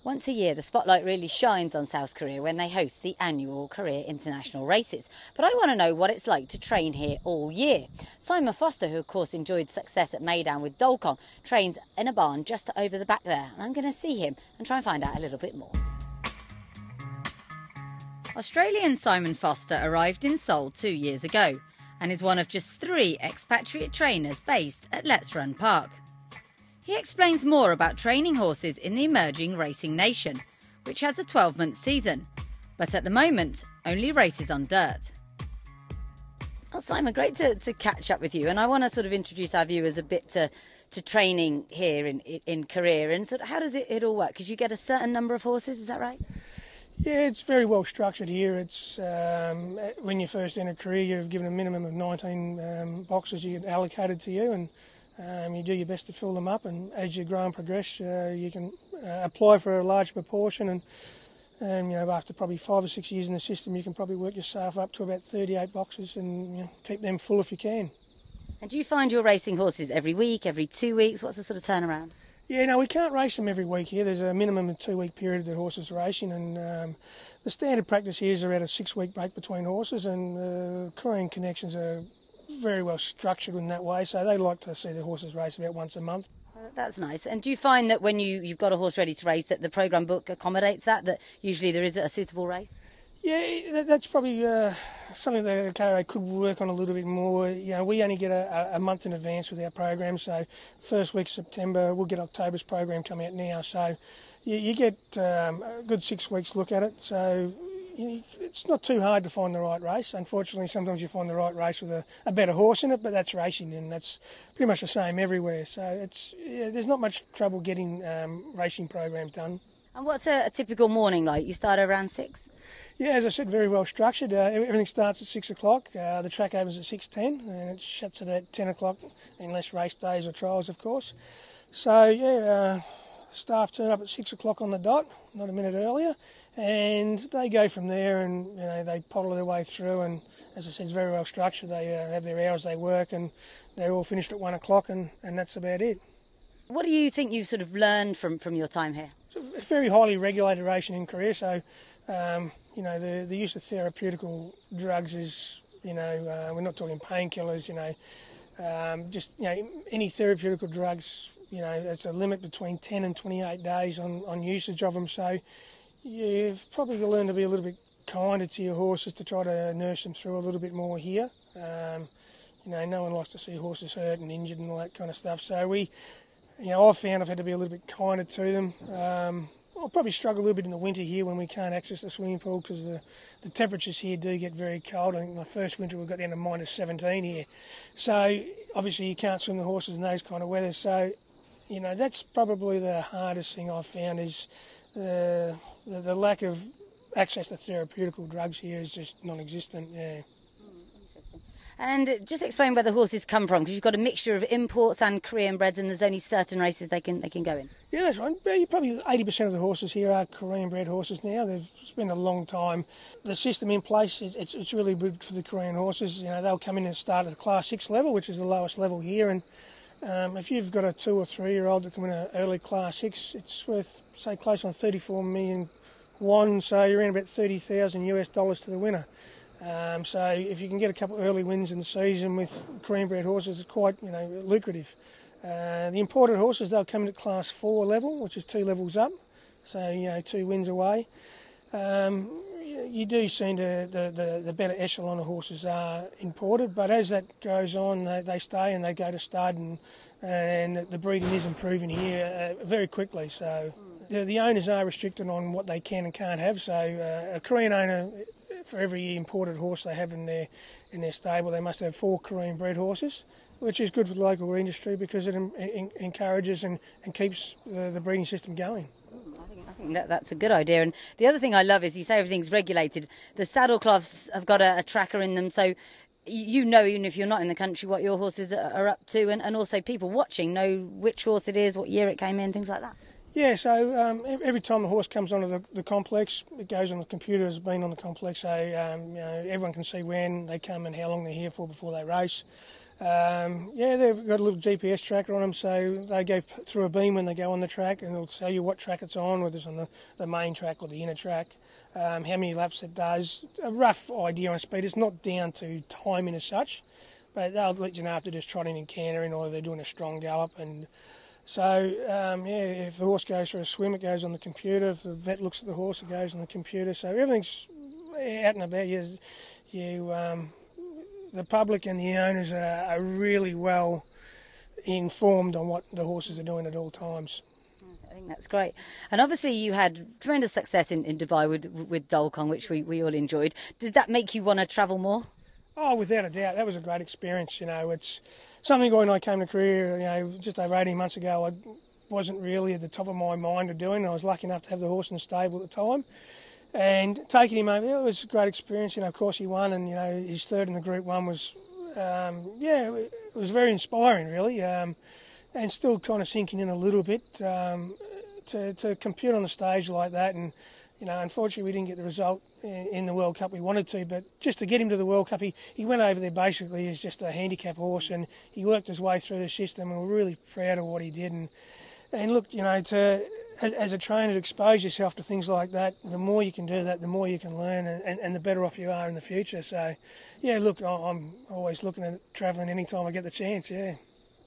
Once a year, the spotlight really shines on South Korea when they host the annual Korea International Races. But I want to know what it's like to train here all year. Simon Foster, who of course enjoyed success at Maidan with Dolkong, trains in a barn just over the back there. And I'm going to see him and try and find out a little bit more. Australian Simon Foster arrived in Seoul 2 years ago and is one of just 3 expatriate trainers based at Let's Run Park. He explains more about training horses in the emerging racing nation, which has a 12-month season, but at the moment only races on dirt. Oh, Simon, great to catch up with you, and I want to sort of introduce our viewers a bit to training here in Korea, and sort of how does it all work? Because you get a certain number of horses, is that right? Yeah, it's very well structured here. It's when you first enter Korea, you're given a minimum of 19 boxes you get allocated to you, and you do your best to fill them up, and as you grow and progress, you can apply for a large proportion, and you know, after probably 5 or 6 years in the system, you can probably work yourself up to about 38 boxes, and you know, keep them full if you can. And do you find you're racing horses every week, every 2 weeks? What's the sort of turnaround? Yeah, no, we can't race them every week here. There's a minimum of 2-week period that horses are racing, and the standard practice here is around a 6-week break between horses, and Korean connections are very well structured in that way, so they like to see the horses race about once a month. That's nice. And do you find that when you've got a horse ready to race that the programme book accommodates that usually there is a suitable race? Yeah, that's probably something that the KRA could work on a little bit more. You know, we only get a month in advance with our program, so first week of September, we'll get October's program come out now, so you get a good 6 weeks look at it, so it's not too hard to find the right race. Unfortunately, sometimes you find the right race with a better horse in it, but that's racing, and that's pretty much the same everywhere. So there's not much trouble getting racing programs done. And what's a typical morning like? You start around 6? Yeah, as I said, very well structured. Everything starts at 6 o'clock. The track opens at 6:10, and it shuts at 10 o'clock, unless race days or trials, of course. So yeah, staff turn up at 6 o'clock on the dot, not a minute earlier. And they go from there, and you know, they poddle their way through, and as I said, it's very well structured. They have their hours they work, and they're all finished at 1 o'clock, and that's about it. What do you think you've sort of learned from your time here? It's very highly regulated racing in Korea, so you know, the use of therapeutical drugs is, you know, we're not talking painkillers, you know, just, you know, any therapeutical drugs, you know, there's a limit between 10 and 28 days on usage of them, so you've probably learned to be a little bit kinder to your horses, to try to nurse them through a little bit more here. You know, no one likes to see horses hurt and injured and all that kind of stuff. So you know, I've found I've had to be a little bit kinder to them. I'll probably struggle a little bit in the winter here when we can't access the swimming pool, because the temperatures here do get very cold. I think my first winter we got down to -17 here. So obviously you can't swim the horses in those kind of weather. So, you know, that's probably the hardest thing I've found is the lack of access to therapeutical drugs here is just non-existent. Yeah. Interesting. And just explain where the horses come from, because you've got a mixture of imports and Korean breds, and there's only certain races they can go in. Yeah, that's right. Probably 80% of the horses here are Korean bred horses now. They've spent a long time. The system in place, it's really good for the Korean horses. You know, they'll come in and start at the Class 6 level, which is the lowest level here, and if you've got a 2 or 3 year old that come in an early Class 6, it's worth, say, close on 34 million won, so you're around about $30,000 to the winner. So if you can get a couple of early wins in the season with Korean bred horses, it's quite, you know, lucrative. The imported horses, they'll come in at Class 4 level, which is 2 levels up, so you know, 2 wins away. You do seem to the better echelon of horses are imported, but as that goes on, they stay and they go to stud, and the breeding is improving here very quickly. So the owners are restricted on what they can and can't have. So a Korean owner, for every imported horse they have in their stable, they must have 4 Korean bred horses, which is good for the local industry because it encourages and keeps the breeding system going. I think that's a good idea. And the other thing I love is you say everything's regulated. The saddle cloths have got a tracker in them, so you know, even if you're not in the country, what your horses are up to, and also people watching know which horse it is, what year it came in, things like that. Yeah, so every time the horse comes onto the complex, it goes on the computer as being on the complex, so you know, everyone can see when they come and how long they're here for before they race. Yeah, they've got a little GPS tracker on them, so they go through a beam when they go on the track, and it'll tell you what track it's on, whether it's on the main track or the inner track, how many laps it does, a rough idea on speed. It's not down to timing as such, but they'll let you know if they're just trotting and cantering or they're doing a strong gallop. And so, yeah, if the horse goes for a swim, it goes on the computer. If the vet looks at the horse, it goes on the computer. So everything's out and about. The public and the owners are really well informed on what the horses are doing at all times. I think that's great. And obviously you had tremendous success in Dubai with Dolcon, which we all enjoyed. Did that make you want to travel more? Oh, without a doubt. That was a great experience. It's something when I came to career, just over 18 months ago, I wasn't really at the top of my mind of doing. I was lucky enough to have the horse in the stable at the time. And taking him over, it was a great experience. Of course he won, and his third in the Group 1 was, it was very inspiring, really, and still kind of sinking in a little bit to compete on the stage like that. And unfortunately, we didn't get the result in the World Cup we wanted to. But just to get him to the World Cup, he went over there basically as just a handicap horse, and he worked his way through the system. And we're really proud of what he did. And look, as a trainer, to expose yourself to things like that, the more you can do that, the more you can learn, and the better off you are in the future. So, yeah, look, I'm always looking at travelling anytime I get the chance, yeah.